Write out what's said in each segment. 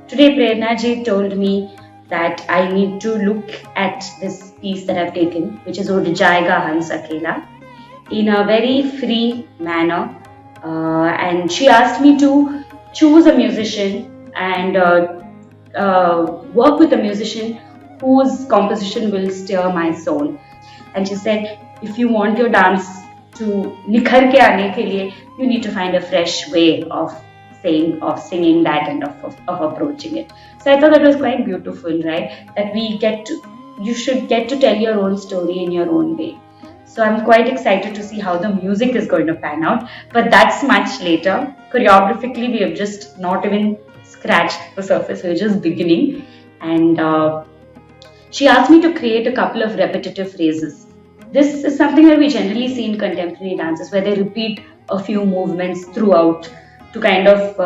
Today, Prerna ji told me that I need to look at this piece that I've taken, which is Ud Jayega Hans Akela, in a very free manner. And she asked me to choose a musician and work with a musician whose composition will stir my soul. And she said, if you want your dance to nikhar ke aane ke liye, you need to find a fresh way of saying, of singing that and of approaching it. So I thought that was quite beautiful, right? That you should get to tell your own story in your own way. So I'm quite excited to see how the music is going to pan out. But that's much later. Choreographically, we have just not even scratched the surface. We're just beginning. And she asked me to create a couple of repetitive phrases. This is something that we generally see in contemporary dances, where they repeat a few movements throughout to kind of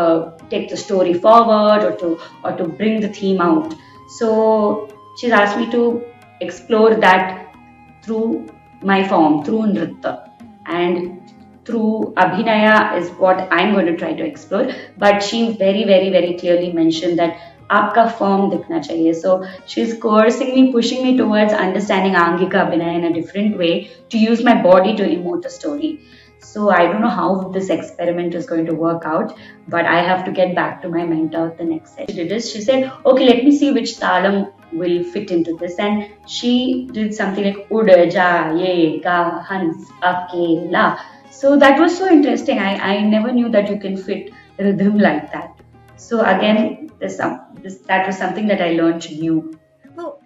take the story forward or to bring the theme out. So she's asked me to explore that through my form, through nritta, and through abhinaya is what I'm going to try to explore. But she very, very, very clearly mentioned that आपका form दिखना चाहिए. So she's coercing me, pushing me towards understanding Angika Abhinaya in a different way, to use my body to emote a story. So I don't know how this experiment is going to work out, but I have to get back to my mentor the next session. She did this. She said, okay, let me see which talam will fit into this. And she did something like Uda Jayega Hans Akela. So that was so interesting. I never knew that you can fit rhythm like that. So again, that was something that I learned new. So,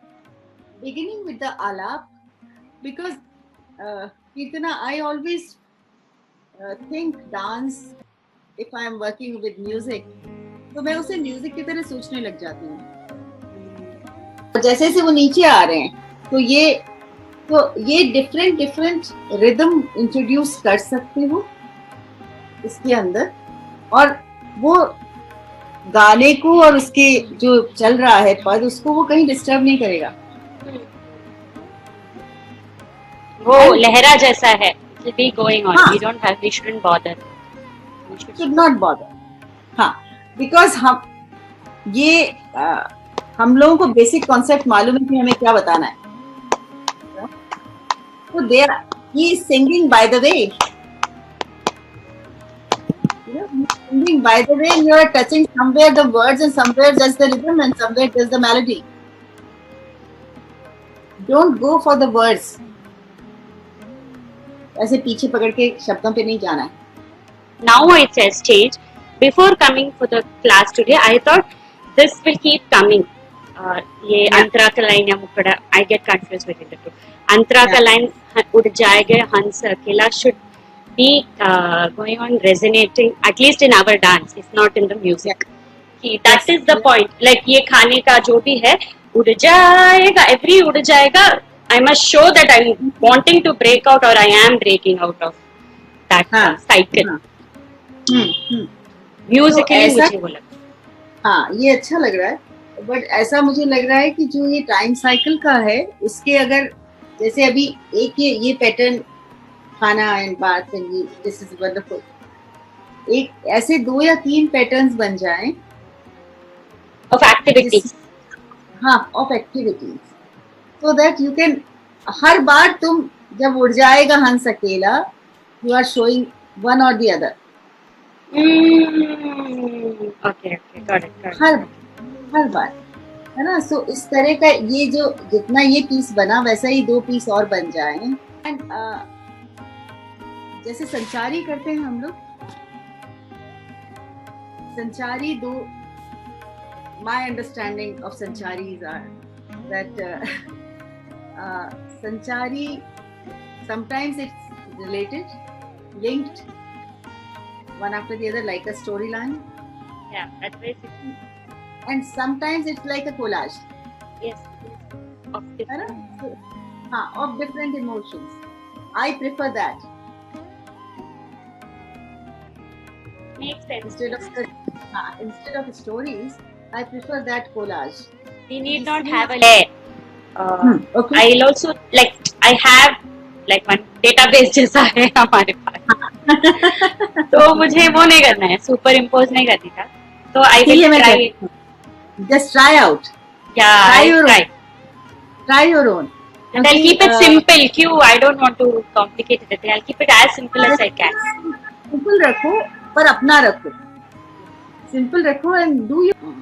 beginning with the alap, because Kirtana, I always think dance, if I am working with music, तो मैं उसे music की तरह सोचने लग जाती हूँ. जैसे जैसे वो नीचे आ रहे हैं, तो ये डिफरेंट रिदम इंट्रोड्यूस कर सकते हो इसके अंदर, और वो गाने को और उसके जो चल रहा है पद, उसको वो कहीं डिस्टर्ब नहीं करेगा. वो लहरा जैसा है. It will be going on. We shouldn't bother. Should not bother. हाँ, because हम लोगों को बेसिक कॉन्सेप्ट मालूम है कि हमें क्या बताना है. So he is singing by the way. Singing by the way, you are touching somewhere the words and somewhere just the rhythm and somewhere just the melody. Don't go for the words. ऐसे पीछे पकड़ के शब्दों पे नहीं जाना है. Now it's a stage. Before coming for the class today, I thought this will keep coming. ये अंतरा का line या मुकड़ा, I get confused between the two. अंतरा का line उड़ जाएगा हंस अकेला should be going on resonating at least in our dance, if not in the music. That is the point. Like ये खाने का जो भी है, उड़ जाएगा, every उड़ जाएगा. I must show that I'm wanting to break out, or I am breaking out of that cycle. Musically मुझे वो लगता है. हाँ, ये अच्छा लग रहा है. बट ऐसा मुझे लग रहा है कि जो ये टाइम साइकिल का है, उसके अगर जैसे अभी एक ये पैटर्न खाना एंड बात एंड दिस इज वंडरफुल, एक ऐसे 2 या 3 पैटर्न्स बन जाएं ऑफ एक्टिविटीज. हाँ, of activities, so that you can, हर बार तुम जब उड़ जाएगा हंस अकेला, you are showing one or the other. Okay, got it. हर बार है ना. सो इस तरह का ये जो जितना ये पीस बना, वैसा ही 2 पीस और बन जाए. एंड जैसे संचारी करते हैं हम लोग, संचारी my understanding of sancharis are that sanchari, sometimes it's related, linked one after the other like a storyline. Yeah, that's very simple. And sometimes it's like a collage. Yes. Of different emotions. I prefer that. Makes sense. Instead of stories, I prefer that collage. We need not have a layer. Okay. I'll also I have one database जैसा है हमारे पास। तो मुझे वो नहीं करना है, super impose नहीं करनी था, तो आई इसीलिए विल मैं ट्राई। जस्ट ट्राई आउट, या try I your try try your own, and I'll keep it simple. क्यों, I don't want to complicate it. I'll keep it as simple as I can. Simple रखो पर अपना रखो, simple रखो and do your.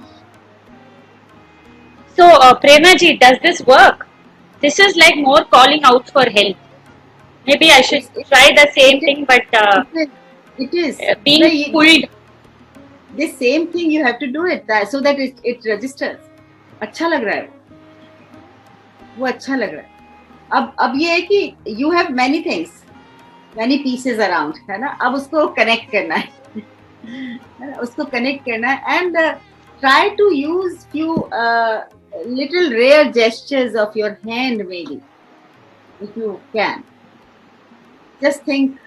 So, Prerna ji, does this work? This is like more calling out for help. Maybe I should try the same thing, but it is being pulled. This same thing you have to do it so that it registers. अच्छा लग रहा है वो अच्छा लग रहा है। अब ये है कि you have many things, many pieces around, है ना, अब उसको कनेक्ट करना है ना, उसको कनेक्ट करना है and try to use few little rare gestures of your hand maybe if you can. Just think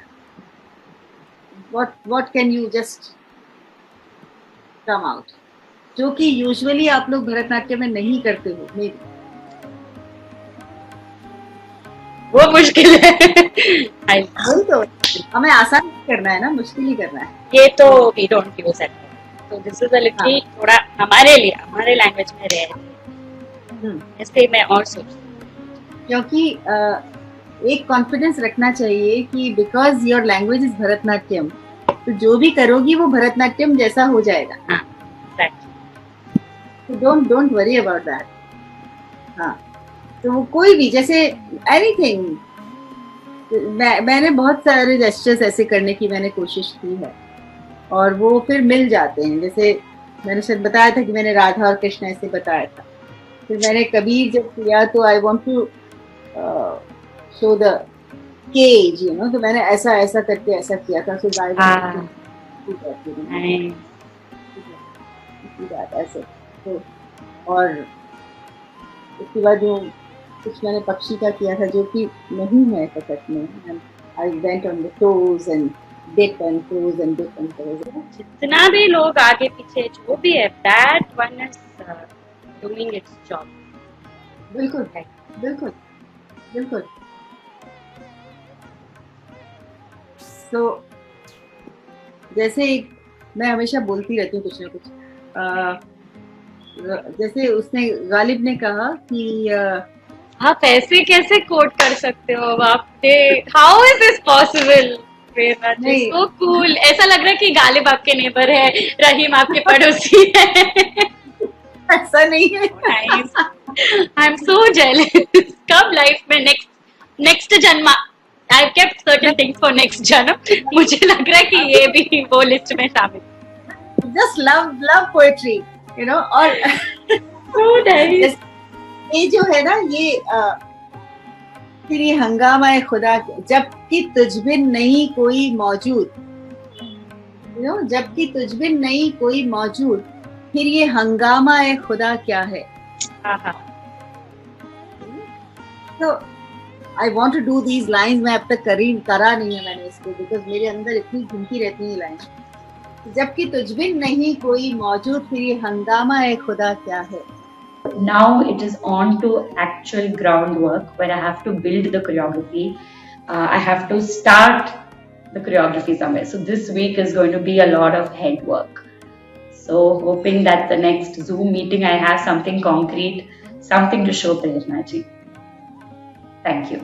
what can you just come out, जो कि यूजुअली आप लोग भरतनाट्यम में नहीं करते हो मे बी। वो मुश्किल है। वही तो, हमें आसान करना है ना, मुश्किल ही करना है। ये तो we don't use it. So this is a little थोड़ा हमारे लिए, हमारे लैंग्वेज में रहे, इसलिए मैं और सोचती, क्योंकि एक कॉन्फिडेंस रखना चाहिए कि because your language is Bharatanatyam, तो जो भी करोगी वो भरतनाट्यम जैसा हो जाएगा। हाँ, तो डोंट वरी अबाउट दैट। हाँ, तो वो कोई भी जैसे एनीथिंग, मैंने बहुत सारे जेस्चर्स ऐसे करने की मैंने कोशिश की है और वो फिर मिल जाते हैं। जैसे मैंने शायद बताया था कि मैंने राधा और कृष्ण ऐसे बताया था, फिर मैंने कबीर जब किया तो I want to show the cage, you know, तो मैंने ऐसा ऐसा करके ऐसा किया था। सो ऐसे तो, और उसके बाद जो कुछ मैंने पक्षी का किया था जो कि नहीं है कथक में, I went on the toes and dip and toes and dip and toes. जितना भी लोग आगे पीछे जो भी है, that one is doing its job. बिल्कुल बिल्कुल बिल्कुल। तो जैसे मैं हमेशा बोलती रहती हूँ कुछ ना कुछ, जैसे उसने गालिब ने कहा कि आप ऐसे कैसे कोट कर सकते हो आप, how is this possible? So cool, ऐसा लग रहा है कि गालिब आपके नेबर है, रहीम आपके पड़ोसी है। ऐसा नहीं है। I am so jealous. कब लाइफ में नेक्स्ट जन्म, I kept certain things for next जन्म, मुझे लग रहा है कि ये भी वो लिस्ट में शामिल। Just love poetry, you know. और ये जो है ना, ये फिर ये हंगामा है खुदा, जबकि तुझबिन नहीं कोई मौजूद, यू नो, जबकि तुझबिन नहीं कोई मौजूद, फिर ये हंगामा है खुदा क्या है। तो I want to do these lines. मैं अब तक करा नहीं है मैंने इसको, बिकॉज मेरे अंदर इतनी घूमती रहती है लाइन। जबकि तुझबिन नहीं कोई मौजूद, फिर ये हंगामा है खुदा क्या है। Now it is on to actual groundwork where I have to build the choreography. I have to start the choreography somewhere. So this week is going to be a lot of head work. So hoping that the next Zoom meeting I have something concrete, something to show Prerna ji. Thank you.